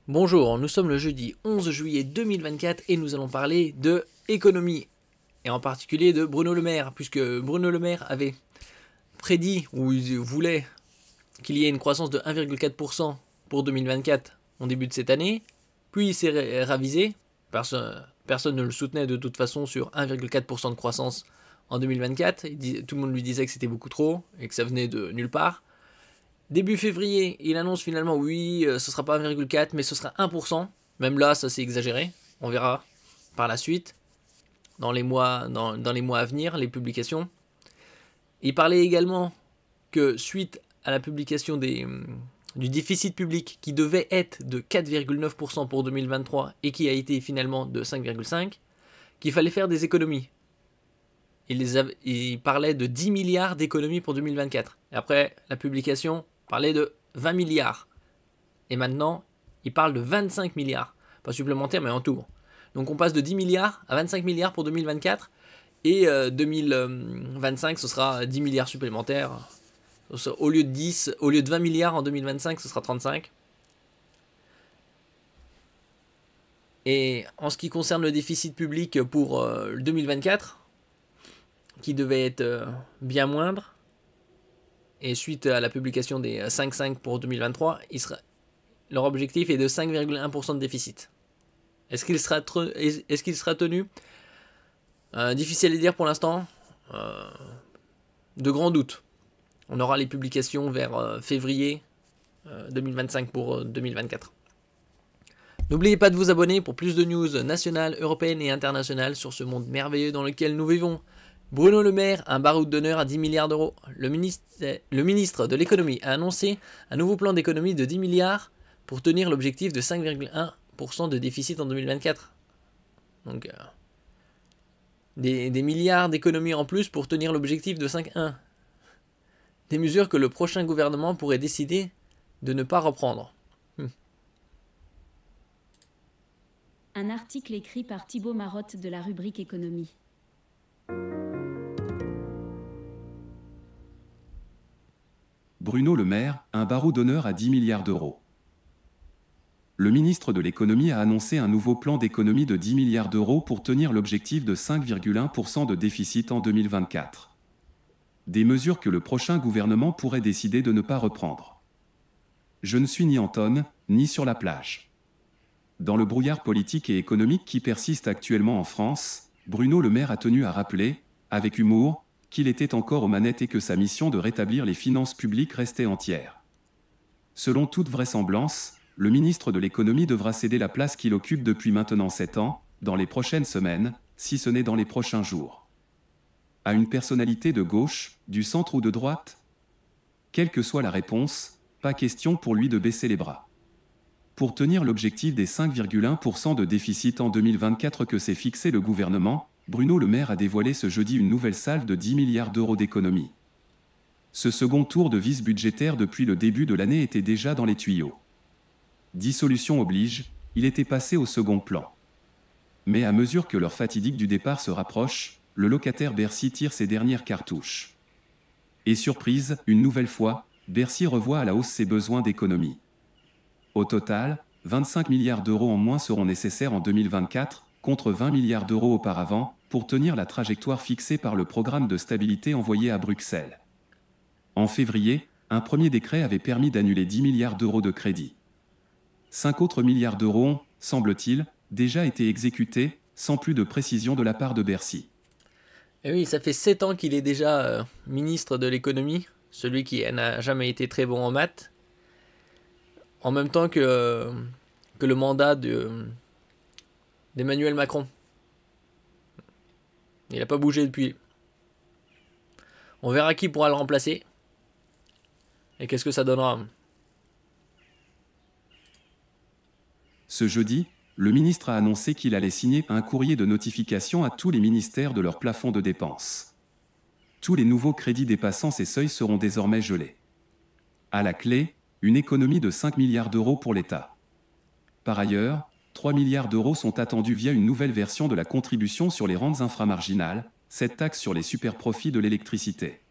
Bonjour, nous sommes le jeudi 11 juillet 2024 et nous allons parler de économie, et en particulier de Bruno Le Maire, puisque Bruno Le Maire avait prédit, ou il voulait, qu'il y ait une croissance de 1,4% pour 2024 en début de cette année, puis il s'est ravisé, personne ne le soutenait de toute façon sur 1,4% de croissance en 2024, tout le monde lui disait que c'était beaucoup trop et que ça venait de nulle part. Début février, il annonce finalement oui, ce sera pas 1,4 mais ce sera 1%. Même là, ça c'est exagéré. On verra par la suite, dans les mois à venir, les publications. Il parlait également que suite à la publication du déficit public qui devait être de 4,9% pour 2023 et qui a été finalement de 5,5%, qu'il fallait faire des économies. Il parlait de 10 milliards d'économies pour 2024. Et après la publication, parlait de 20 milliards. Et maintenant, il parle de 25 milliards. Pas supplémentaires, mais en tout. Donc on passe de 10 milliards à 25 milliards pour 2024. Et 2025, ce sera 10 milliards supplémentaires. Au lieu de 20 milliards en 2025, ce sera 35. Et en ce qui concerne le déficit public pour 2024, qui devait être bien moindre, et suite à la publication des 5,5 pour 2023, leur objectif est de 5,1% de déficit. Est-ce qu'il sera tenu? Difficile à dire pour l'instant. De grands doutes. On aura les publications vers février 2025 pour 2024. N'oubliez pas de vous abonner pour plus de news nationales, européennes et internationales sur ce monde merveilleux dans lequel nous vivons. Bruno Le Maire, un baroud d'honneur à 10 milliards d'euros. Le ministre de l'économie a annoncé un nouveau plan d'économie de 10 milliards pour tenir l'objectif de 5,1% de déficit en 2024. Donc, des milliards d'économies en plus pour tenir l'objectif de 5,1. Des mesures que le prochain gouvernement pourrait décider de ne pas reprendre. Un article écrit par Thibaut Marotte de la rubrique économie. Bruno Le Maire, un barreau d'honneur à 10 milliards d'euros. Le ministre de l'économie a annoncé un nouveau plan d'économie de 10 milliards d'euros pour tenir l'objectif de 5,1% de déficit en 2024. Des mesures que le prochain gouvernement pourrait décider de ne pas reprendre. Je ne suis ni en tonne, ni sur la plage. Dans le brouillard politique et économique qui persiste actuellement en France, Bruno Le Maire a tenu à rappeler, avec humour, qu'il était encore aux manettes et que sa mission de rétablir les finances publiques restait entière. Selon toute vraisemblance, le ministre de l'économie devra céder la place qu'il occupe depuis maintenant 7 ans, dans les prochaines semaines, si ce n'est dans les prochains jours. À une personnalité de gauche, du centre ou de droite? Quelle que soit la réponse, pas question pour lui de baisser les bras. Pour tenir l'objectif des 5,1% de déficit en 2024 que s'est fixé le gouvernement, Bruno Le Maire a dévoilé ce jeudi une nouvelle salve de 10 milliards d'euros d'économies. Ce second tour de vis budgétaire depuis le début de l'année était déjà dans les tuyaux. Dissolution oblige, il était passé au second plan. Mais à mesure que l'heure fatidique du départ se rapproche, le locataire Bercy tire ses dernières cartouches. Et surprise, une nouvelle fois, Bercy revoit à la hausse ses besoins d'économie. Au total, 25 milliards d'euros en moins seront nécessaires en 2024, contre 20 milliards d'euros auparavant, pour tenir la trajectoire fixée par le programme de stabilité envoyé à Bruxelles. En février, un premier décret avait permis d'annuler 10 milliards d'euros de crédit. 5 autres milliards d'euros ont, semble-t-il, déjà été exécutés, sans plus de précision de la part de Bercy. Et oui, ça fait 7 ans qu'il est déjà ministre de l'économie, celui qui n'a jamais été très bon en maths, en même temps que le mandat d'Emmanuel Macron. Il n'a pas bougé depuis. On verra qui pourra le remplacer. Et qu'est-ce que ça donnera. Ce jeudi, le ministre a annoncé qu'il allait signer un courrier de notification à tous les ministères de leur plafond de dépenses. Tous les nouveaux crédits dépassant ces seuils seront désormais gelés. À la clé, une économie de 5 milliards d'euros pour l'État. Par ailleurs, 3 milliards d'euros sont attendus via une nouvelle version de la contribution sur les rentes inframarginales, cette taxe sur les superprofits de l'électricité.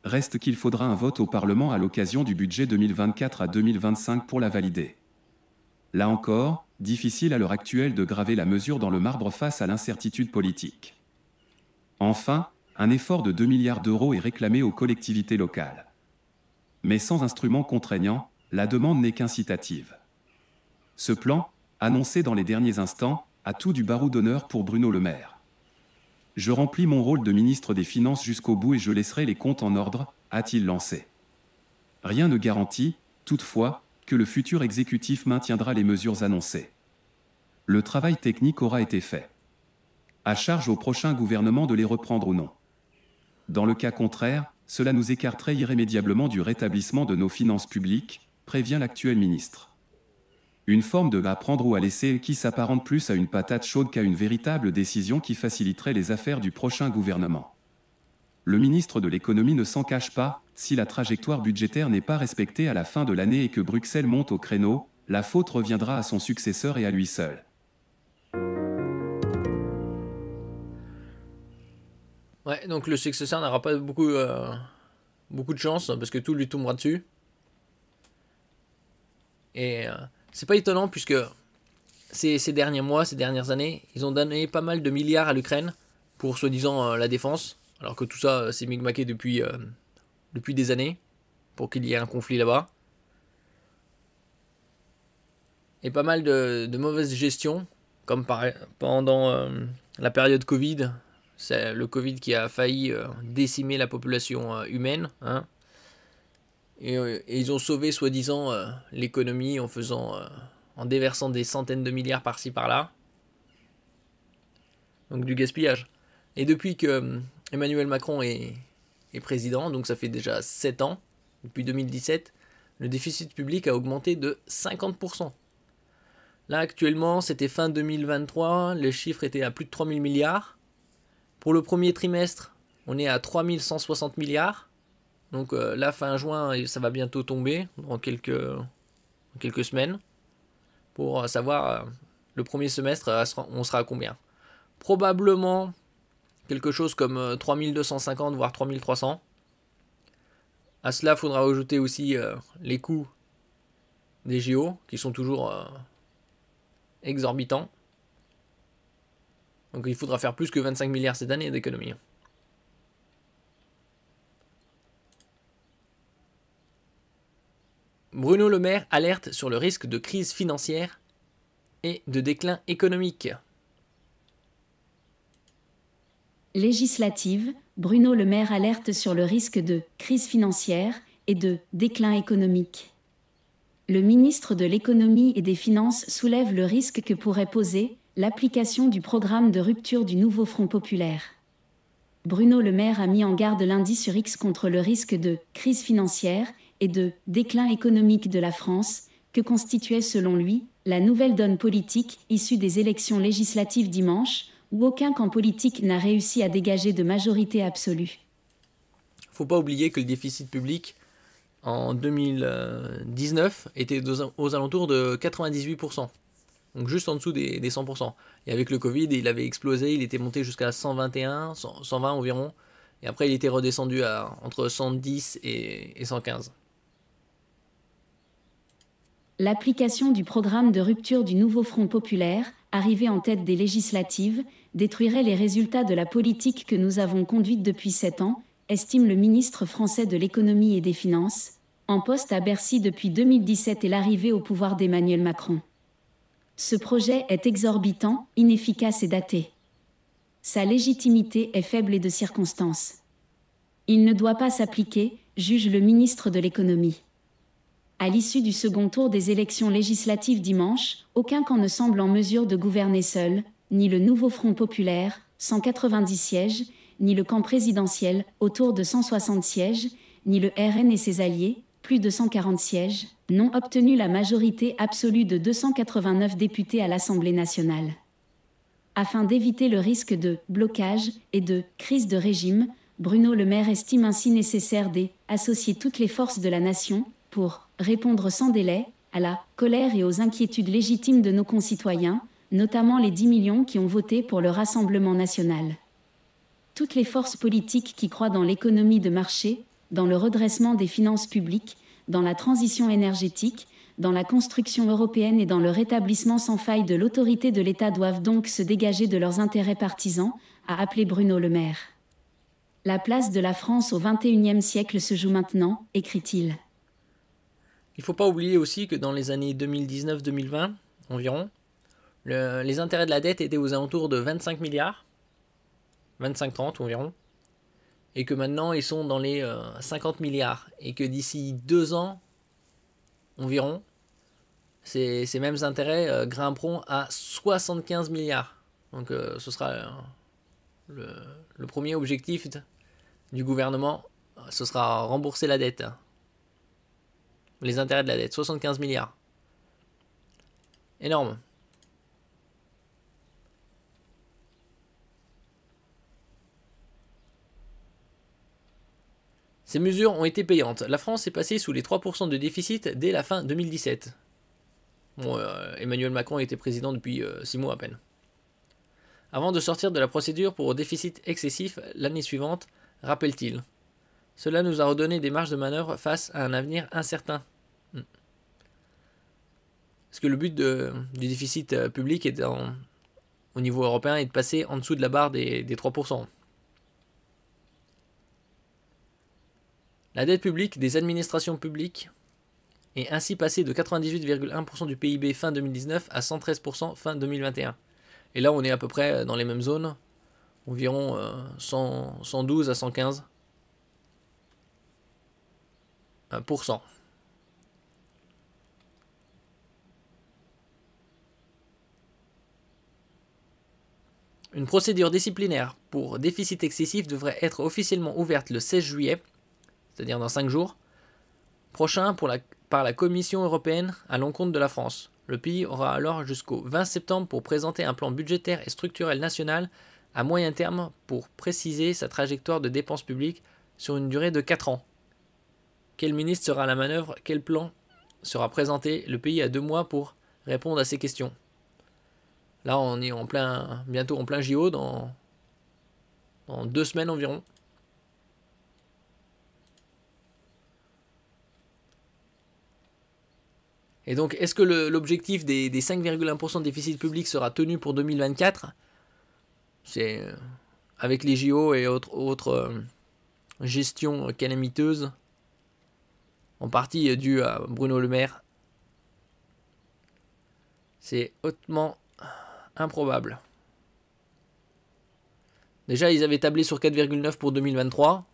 Reste qu'il faudra un vote au Parlement à l'occasion du budget 2024 à 2025 pour la valider. Là encore, difficile à l'heure actuelle de graver la mesure dans le marbre face à l'incertitude politique. Enfin, un effort de 2 milliards d'euros est réclamé aux collectivités locales. Mais sans instrument contraignant, la demande n'est qu'incitative. Ce plan, annoncé dans les derniers instants, a tout du barreau d'honneur pour Bruno Le Maire. Je remplis mon rôle de ministre des Finances jusqu'au bout et je laisserai les comptes en ordre, a-t-il lancé. Rien ne garantit, toutefois, que le futur exécutif maintiendra les mesures annoncées. Le travail technique aura été fait. À charge au prochain gouvernement de les reprendre ou non. Dans le cas contraire, cela nous écarterait irrémédiablement du rétablissement de nos finances publiques, prévient l'actuel ministre. Une forme de « à prendre ou à laisser » qui s'apparente plus à une patate chaude qu'à une véritable décision qui faciliterait les affaires du prochain gouvernement. Le ministre de l'économie ne s'en cache pas, si la trajectoire budgétaire n'est pas respectée à la fin de l'année et que Bruxelles monte au créneau, la faute reviendra à son successeur et à lui seul. Ouais, donc le successeur n'aura pas beaucoup de chance parce que tout lui tombera dessus. Et c'est pas étonnant puisque ces derniers mois, ces dernières années, ils ont donné pas mal de milliards à l'Ukraine pour soi-disant la défense, alors que tout ça s'est micmaqué depuis des années pour qu'il y ait un conflit là-bas. Et pas mal de mauvaise gestion, comme pendant la période Covid. C'est le Covid qui a failli décimer la population humaine. Hein. Et ils ont sauvé soi-disant l'économie en déversant des centaines de milliards par-ci par-là. Donc du gaspillage. Et depuis que Emmanuel Macron est président, donc ça fait déjà 7 ans, depuis 2017, le déficit public a augmenté de 50%. Là actuellement, c'était fin 2023, les chiffres étaient à plus de 3000 milliards. Pour le premier trimestre, on est à 3160 milliards. Donc là, fin juin, ça va bientôt tomber dans quelques semaines. Pour savoir, le premier semestre, on sera à combien. Probablement quelque chose comme 3250, voire 3300. À cela, il faudra ajouter aussi les coûts des JO, qui sont toujours exorbitants. Donc il faudra faire plus que 25 milliards cette année d'économie. Bruno Le Maire alerte sur le risque de crise financière et de déclin économique. Législative, Bruno Le Maire alerte sur le risque de crise financière et de déclin économique. Le ministre de l'Économie et des Finances soulève le risque que pourrait poser l'application du programme de rupture du nouveau Front populaire. Bruno Le Maire a mis en garde lundi sur X contre le risque de crise financière et de déclin économique de la France, que constituait selon lui la nouvelle donne politique issue des élections législatives dimanche, où aucun camp politique n'a réussi à dégager de majorité absolue. Faut pas oublier que le déficit public en 2019 était aux alentours de 98%. Donc juste en dessous des 100%. Et avec le Covid, il avait explosé, il était monté jusqu'à 121, 120 environ. Et après, il était redescendu à entre 110 et 115. L'application du programme de rupture du nouveau Front populaire, arrivé en tête des législatives, détruirait les résultats de la politique que nous avons conduite depuis 7 ans, estime le ministre français de l'Économie et des Finances, en poste à Bercy depuis 2017 et l'arrivée au pouvoir d'Emmanuel Macron. Ce projet est exorbitant, inefficace et daté. Sa légitimité est faible et de circonstance. Il ne doit pas s'appliquer, juge le ministre de l'Économie. À l'issue du second tour des élections législatives dimanche, aucun camp ne semble en mesure de gouverner seul, ni le nouveau Front populaire, 190 sièges, ni le camp présidentiel, autour de 160 sièges, ni le RN et ses alliés, plus de 140 sièges, n'ont obtenu la majorité absolue de 289 députés à l'Assemblée nationale. Afin d'éviter le risque de blocage et de crise de régime, Bruno Le Maire estime ainsi nécessaire d'associer toutes les forces de la nation pour répondre sans délai à la colère et aux inquiétudes légitimes de nos concitoyens, notamment les 10 millions qui ont voté pour le Rassemblement national. Toutes les forces politiques qui croient dans l'économie de marché, dans le redressement des finances publiques, dans la transition énergétique, dans la construction européenne et dans le rétablissement sans faille de l'autorité de l'État doivent donc se dégager de leurs intérêts partisans, a appelé Bruno Le Maire. La place de la France au XXIe siècle se joue maintenant, écrit-il. Il ne faut pas oublier aussi que dans les années 2019-2020 environ, les intérêts de la dette étaient aux alentours de 25 milliards, 25-30 environ, et que maintenant ils sont dans les 50 milliards, et que d'ici 2 ans environ, ces mêmes intérêts grimperont à 75 milliards. Donc ce sera le premier objectif du gouvernement, ce sera rembourser la dette. Les intérêts de la dette, 75 milliards. Énorme. Ces mesures ont été payantes. La France est passée sous les 3% de déficit dès la fin 2017. Bon, Emmanuel Macron était président depuis 6 mois à peine. Avant de sortir de la procédure pour déficit excessif l'année suivante, rappelle-t-il. Cela nous a redonné des marges de manœuvre face à un avenir incertain. Parce que le but du déficit public au niveau européen est de passer en dessous de la barre des 3%. La dette publique des administrations publiques est ainsi passée de 98,1% du PIB fin 2019 à 113% fin 2021. Et là, on est à peu près dans les mêmes zones, environ 112 à 115%. Une procédure disciplinaire pour déficit excessif devrait être officiellement ouverte le 16 juillet, c'est-à-dire dans 5 jours, prochain par la Commission européenne à l'encontre de la France. Le pays aura alors jusqu'au 20 septembre pour présenter un plan budgétaire et structurel national à moyen terme pour préciser sa trajectoire de dépenses publiques sur une durée de 4 ans. Quel ministre sera à la manœuvre? Quel plan sera présenté? Le pays a 2 mois pour répondre à ces questions. Là, on est bientôt en plein JO dans 2 semaines environ. Et donc, est-ce que l'objectif des 5,1% de déficit public sera tenu pour 2024? C'est avec les JO et autres gestions calamiteuses, en partie due à Bruno Le Maire. C'est hautement improbable. Déjà, ils avaient tablé sur 4,9 pour 2023.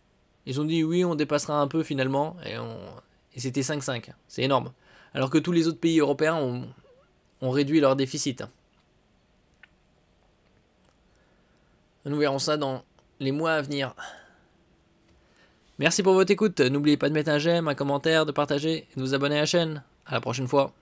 Ils ont dit oui, on dépassera un peu finalement. Et c'était 5,5. C'est énorme. Alors que tous les autres pays européens ont réduit leur déficit. Nous verrons ça dans les mois à venir. Merci pour votre écoute. N'oubliez pas de mettre un j'aime, un commentaire, de partager et de vous abonner à la chaîne. À la prochaine fois.